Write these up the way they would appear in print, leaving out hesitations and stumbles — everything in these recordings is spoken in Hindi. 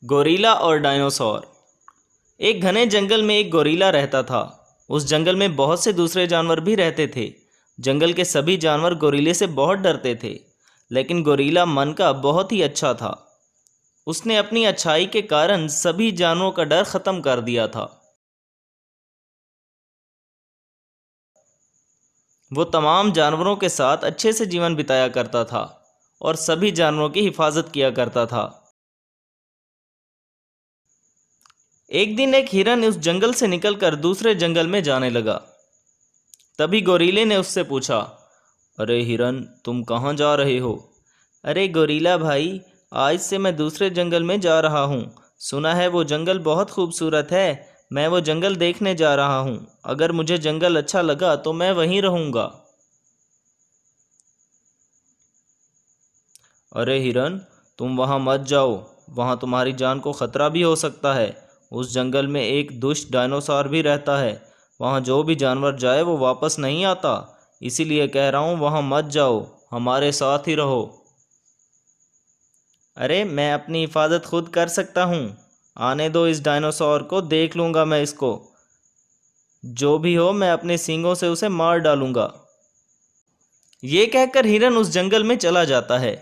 गोरिल्ला और डायनासोर। एक घने जंगल में एक गोरिल्ला रहता था। उस जंगल में बहुत से दूसरे जानवर भी रहते थे। जंगल के सभी जानवर गोरिल्ले से बहुत डरते थे, लेकिन गोरिल्ला मन का बहुत ही अच्छा था। उसने अपनी अच्छाई के कारण सभी जानवरों का डर खत्म कर दिया था। वो तमाम जानवरों के साथ अच्छे से जीवन बिताया करता था और सभी जानवरों की हिफाजत किया करता था। एक दिन एक हिरन उस जंगल से निकलकर दूसरे जंगल में जाने लगा। तभी गोरीले ने उससे पूछा, अरे हिरन, तुम कहाँ जा रहे हो? अरे गोरीला भाई, आज से मैं दूसरे जंगल में जा रहा हूँ। सुना है वो जंगल बहुत खूबसूरत है। मैं वो जंगल देखने जा रहा हूँ। अगर मुझे जंगल अच्छा लगा तो मैं वहीं रहूँगा। अरे हिरन, तुम वहाँ मत जाओ। वहाँ तुम्हारी जान को खतरा भी हो सकता है। उस जंगल में एक दुष्ट डायनासोर भी रहता है। वहाँ जो भी जानवर जाए वो वापस नहीं आता। इसीलिए कह रहा हूँ, वहाँ मत जाओ, हमारे साथ ही रहो। अरे मैं अपनी हिफाजत खुद कर सकता हूँ। आने दो इस डायनासोर को, देख लूँगा मैं इसको। जो भी हो, मैं अपने सींगों से उसे मार डालूंगा। ये कहकर हिरन उस जंगल में चला जाता है।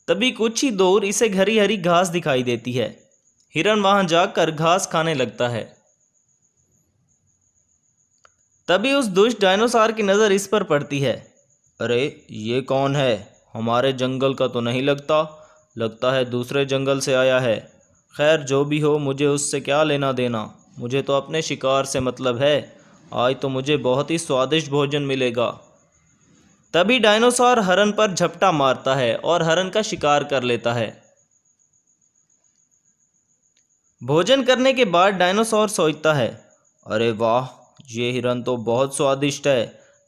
तभी कुछ ही दूर इसे हरी हरी घास दिखाई देती है। हिरन वहां जाकर घास खाने लगता है। तभी उस दुष्ट डायनासोर की नज़र इस पर पड़ती है। अरे ये कौन है? हमारे जंगल का तो नहीं लगता। लगता है दूसरे जंगल से आया है। खैर जो भी हो, मुझे उससे क्या लेना देना। मुझे तो अपने शिकार से मतलब है। आज तो मुझे बहुत ही स्वादिष्ट भोजन मिलेगा। तभी डायनासोर हरन पर झपटा मारता है और हरन का शिकार कर लेता है। भोजन करने के बाद डायनासोर सोचता है, अरे वाह, ये हिरन तो बहुत स्वादिष्ट है।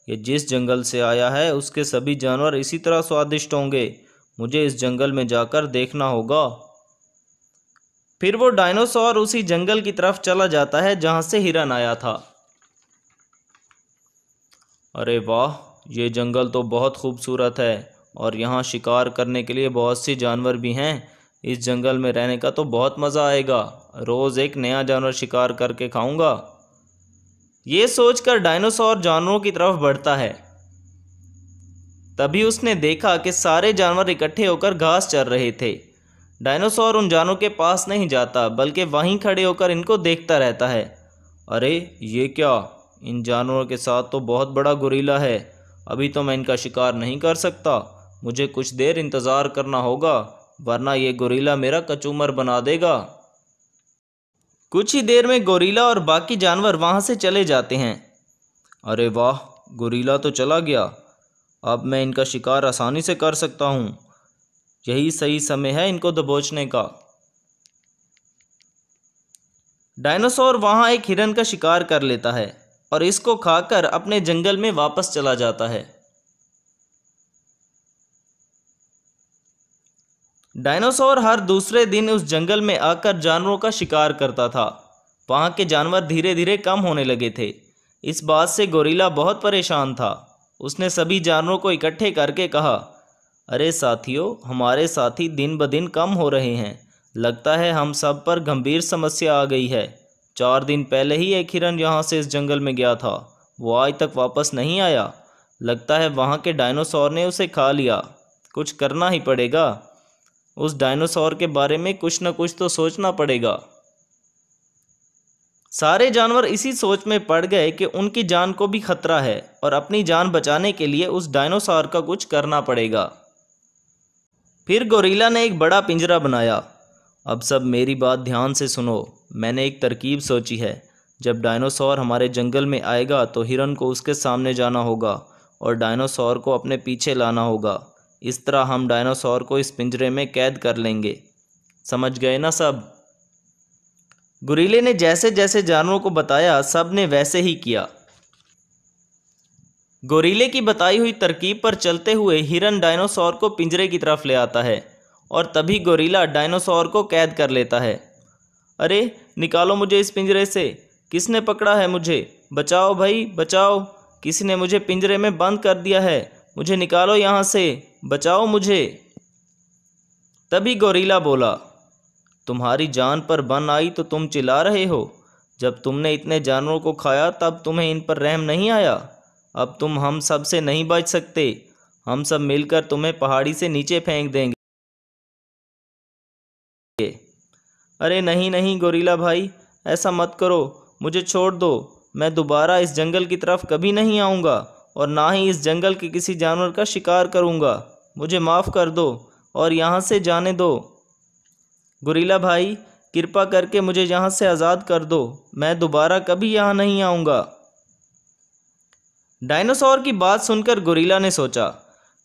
ये जिस जंगल से आया है उसके सभी जानवर इसी तरह स्वादिष्ट होंगे। मुझे इस जंगल में जाकर देखना होगा। फिर वो डायनासोर उसी जंगल की तरफ चला जाता है जहां से हिरन आया था। अरे वाह, ये जंगल तो बहुत खूबसूरत है और यहाँ शिकार करने के लिए बहुत सी जानवर भी हैं। इस जंगल में रहने का तो बहुत मज़ा आएगा। रोज़ एक नया जानवर शिकार करके खाऊंगा। ये सोचकर डायनासोर जानवरों की तरफ बढ़ता है। तभी उसने देखा कि सारे जानवर इकट्ठे होकर घास चर रहे थे। डायनासोर उन जानवरों के पास नहीं जाता, बल्कि वहीं खड़े होकर इनको देखता रहता है। अरे ये क्या? इन जानवरों के साथ तो बहुत बड़ा गोरिल्ला है। अभी तो मैं इनका शिकार नहीं कर सकता। मुझे कुछ देर इंतज़ार करना होगा, वरना ये गोरिल्ला मेरा कचूमर बना देगा। कुछ ही देर में गोरिल्ला और बाकी जानवर वहां से चले जाते हैं। अरे वाह, गोरिल्ला तो चला गया। अब मैं इनका शिकार आसानी से कर सकता हूँ। यही सही समय है इनको दबोचने का। डायनासोर वहां एक हिरन का शिकार कर लेता है और इसको खाकर अपने जंगल में वापस चला जाता है। डायनासोर हर दूसरे दिन उस जंगल में आकर जानवरों का शिकार करता था। वहां के जानवर धीरे धीरे कम होने लगे थे। इस बात से गोरिल्ला बहुत परेशान था। उसने सभी जानवरों को इकट्ठे करके कहा, अरे साथियों, हमारे साथी दिन ब दिन कम हो रहे हैं। लगता है हम सब पर गंभीर समस्या आ गई है। 4 दिन पहले ही एक हिरन यहाँ से इस जंगल में गया था। वो आज तक वापस नहीं आया। लगता है वहाँ के डायनासोर ने उसे खा लिया। कुछ करना ही पड़ेगा। उस डायनासोर के बारे में कुछ न कुछ तो सोचना पड़ेगा। सारे जानवर इसी सोच में पड़ गए कि उनकी जान को भी खतरा है और अपनी जान बचाने के लिए उस डायनासोर का कुछ करना पड़ेगा। फिर गोरिल्ला ने एक बड़ा पिंजरा बनाया। अब सब मेरी बात ध्यान से सुनो। मैंने एक तरकीब सोची है। जब डायनासोर हमारे जंगल में आएगा तो हिरन को उसके सामने जाना होगा और डायनासोर को अपने पीछे लाना होगा। इस तरह हम डायनासोर को इस पिंजरे में कैद कर लेंगे। समझ गए ना सब? गोरिल्ले ने जैसे जैसे जानवरों को बताया, सब ने वैसे ही किया। गोरिल्ले की बताई हुई तरकीब पर चलते हुए हिरन डायनासोर को पिंजरे की तरफ ले आता है और तभी गोरिल्ला डायनासोर को कैद कर लेता है। अरे निकालो मुझे इस पिंजरे से। किसने पकड़ा है मुझे? बचाओ भाई, बचाओ। किसी ने मुझे पिंजरे में बंद कर दिया है। मुझे निकालो यहाँ से, बचाओ मुझे। तभी गोरिल्ला बोला, तुम्हारी जान पर बन आई तो तुम चिल्ला रहे हो। जब तुमने इतने जानवरों को खाया तब तुम्हें इन पर रहम नहीं आया। अब तुम हम सब से नहीं बच सकते। हम सब मिलकर तुम्हें पहाड़ी से नीचे फेंक देंगे। अरे नहीं नहीं गोरिल्ला भाई, ऐसा मत करो, मुझे छोड़ दो। मैं दोबारा इस जंगल की तरफ कभी नहीं आऊँगा और ना ही इस जंगल के किसी जानवर का शिकार करूँगा। मुझे माफ़ कर दो और यहाँ से जाने दो। गोरिल्ला भाई, कृपा करके मुझे यहाँ से आज़ाद कर दो। मैं दोबारा कभी यहाँ नहीं आऊँगा। डायनासोर की बात सुनकर गोरिल्ला ने सोचा,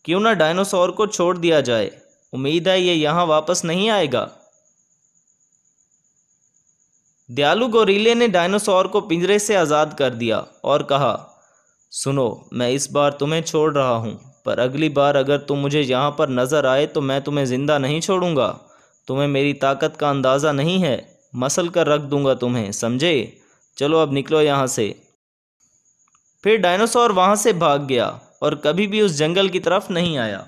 क्यों ना डायनासोर को छोड़ दिया जाए। उम्मीद है ये यहाँ वापस नहीं आएगा। दयालु गोरिल्ले ने डायनासोर को पिंजरे से आज़ाद कर दिया और कहा, सुनो, मैं इस बार तुम्हें छोड़ रहा हूँ, पर अगली बार अगर तुम मुझे यहाँ पर नज़र आए तो मैं तुम्हें ज़िंदा नहीं छोड़ूंगा। तुम्हें मेरी ताकत का अंदाज़ा नहीं है, मसल कर रख दूंगा तुम्हें, समझे? चलो अब निकलो यहाँ से। फिर डायनासोर वहाँ से भाग गया और कभी भी उस जंगल की तरफ नहीं आया।